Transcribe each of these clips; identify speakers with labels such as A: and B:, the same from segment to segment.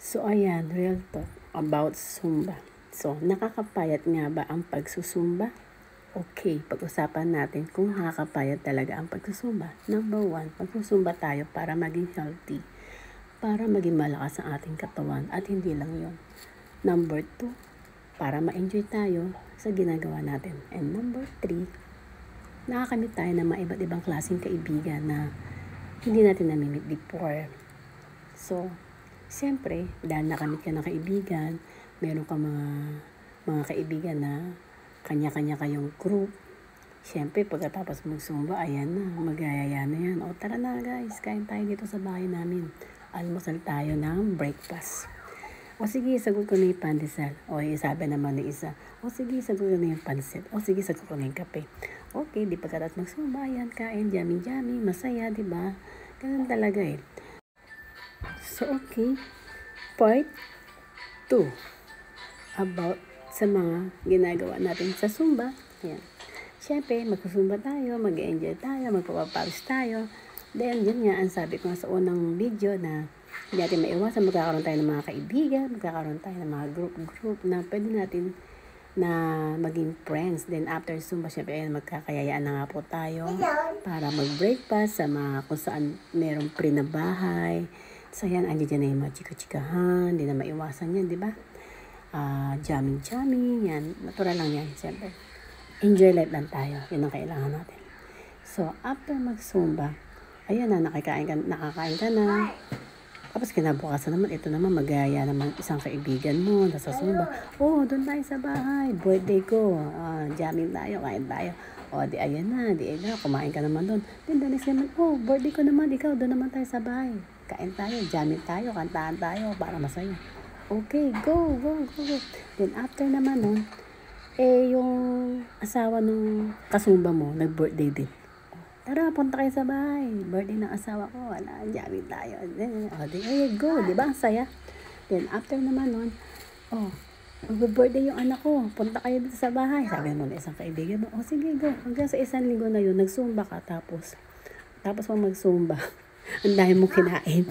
A: So, ayan, real talk about Zumba. So, nakakapayat nga ba ang pagsusumba? Okay, pag-usapan natin kung nakakapayat talaga ang pagsusumba. Number 1, pagsusumba tayo para maging healthy. Para maging malakas ang ating katawan at hindi lang yon. Number 2, para ma-enjoy tayo sa ginagawa natin. And number 3, nakakamit tayo ng mga iba't ibang klaseng kaibigan na hindi natin namimit before. So, siyempre, dahil nakamit ka ng kaibigan, meron ka mga kaibigan na kanya-kanya kayong group. Siyempre, pagkatapos mag-zumba, ayan na, magayaya na yan. O tara na guys, kain tayo dito sa bahay namin. Almusal tayo ng breakfast. O sige, sagot ko na yung pandesal. O sabi naman ni isa, o sige, sagot ko na yung pansit. O sige, sagot ko na yung kape. Okay, di pagkatapos mag-zumba, ayan, kain, jamming, masaya, di ba? Ganun talaga eh. So, okay. Part 2. About sa mga ginagawa natin sa Zumba. Ayan. Siyempre, magsusumba tayo, mag-enjoy tayo, magpapapawis tayo. Then, yun nga, ang sabi ko nga sa unang video na hindi natin maiwasan, magkakaroon tayo ng mga kaibigan, magkakaroon tayo ng mga group na pwede natin na maging friends. Then, after Zumba, siyempre, ayan, magkakayayaan na nga po tayo para mag-breakfast sa mga kung saan merong pre na bahay. So, yan, andyan na yung mga chika-chikahan, hindi na maiwasan yan, di ba? Jamming, yan, natural lang yan, siyempre. Enjoy life lang tayo, yun ang kailangan natin. So, after mag-Zumba, ayan na, nakakain ka na. Tapos kinabukasan naman, ito naman, magaya naman isang kaibigan mo, nasa Zumba. Oh, doon tayo sa bahay, birthday ko, jamming tayo, kain tayo. O, di ayan na, kumain ka naman doon. Then the next naman, oh, birthday ko naman, ikaw, doon naman tayo sa bahay. Kain tayo, jamming tayo, kantahan tayo, para masaya. Okay, go. Then after naman nun, yung asawa nung kasumba mo, nag-birthday din. Tara, punta kayo sa bahay. Birthday ng asawa ko, wala, jamming tayo. Then, go, di ba? Ang saya. Then after naman nun, mag-birthday yung anak ko, punta kayo dito sa bahay. Sabi mo na isang kaibigan mo, sige, go. Hanggang sa isang linggo na yun, nag-zumba ka, tapos mo mag-zumba. Ang dahil mo kinain.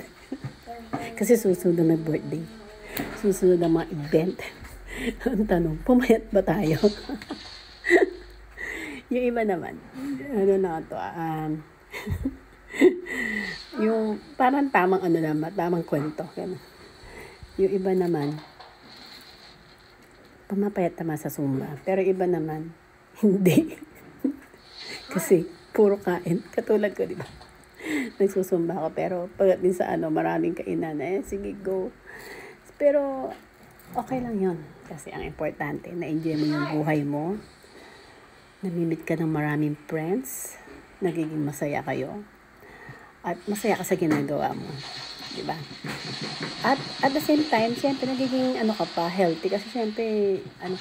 A: Kasi susunod na birthday. Susunod na mga event. Ang tanong, pumayat ba tayo? Yung iba naman, yung parang tamang kwento. Yung iba naman, pumapayat naman sa Zumba. Pero iba naman, hindi. Kasi, puro kain. Katulad ko, di ba? Nagsusumba ako. Pero, pag din sa maraming kainan, sige, go. Pero, okay lang yun. Kasi ang importante, na-enjoy mo yung buhay mo. Namimit ka ng maraming friends. Nagiging masaya kayo. At masaya ka sa ginagawa mo. Diba? At the same time, siyempre nagiging healthy. Kasi siyempre,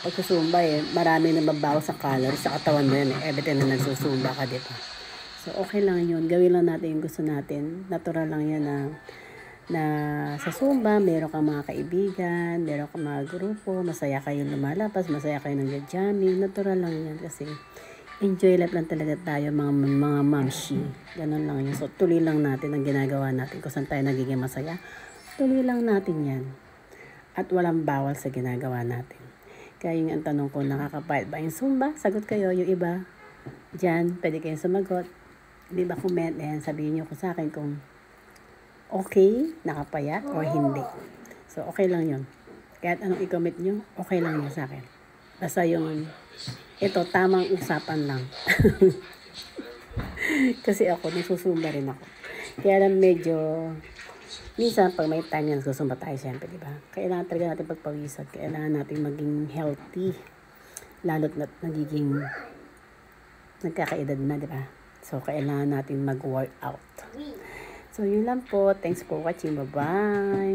A: pagsusumba marami na mabawas sa calories sa katawan mo yan. Every time na nagsusumba ka, diba? So, okay lang yun. Gawin lang natin yung gusto natin. Natural lang yan na sa Zumba, meron kang mga kaibigan, meron kang mga grupo, masaya kayong lumalabas, masaya kayong nag-jamming. Natural lang yan kasi enjoy life lang talaga tayo, mga mamshi. Ganun lang yun. So, tuloy lang natin ang ginagawa natin. Kung saan tayo nagiging masaya, tuloy lang natin yan. At walang bawal sa ginagawa natin. Kaya yung ang tanong ko, nakakapayat ba yung Zumba? Sagot kayo, yung iba. Diyan, pwede kayong sumagot. Di ba comment? Sabihin nyo ko sa akin kung okay, nakapayat, or hindi. So, okay lang yun. Kahit anong i-comment nyo, okay lang yun sa akin. Basta yung, ito, tamang usapan lang. Kasi ako, nagsusumba rin ako. Kaya lang medyo, minsan, pag may time yan, nagsusumba tayo siyempre, di ba? Kailangan talaga natin pagpawisan. Kailangan natin maging healthy. Lalo't na nagiging, nagkakaedad na, di ba? So, kailangan natin mag-workout. So, yun lang po. Thanks for watching. Bye-bye.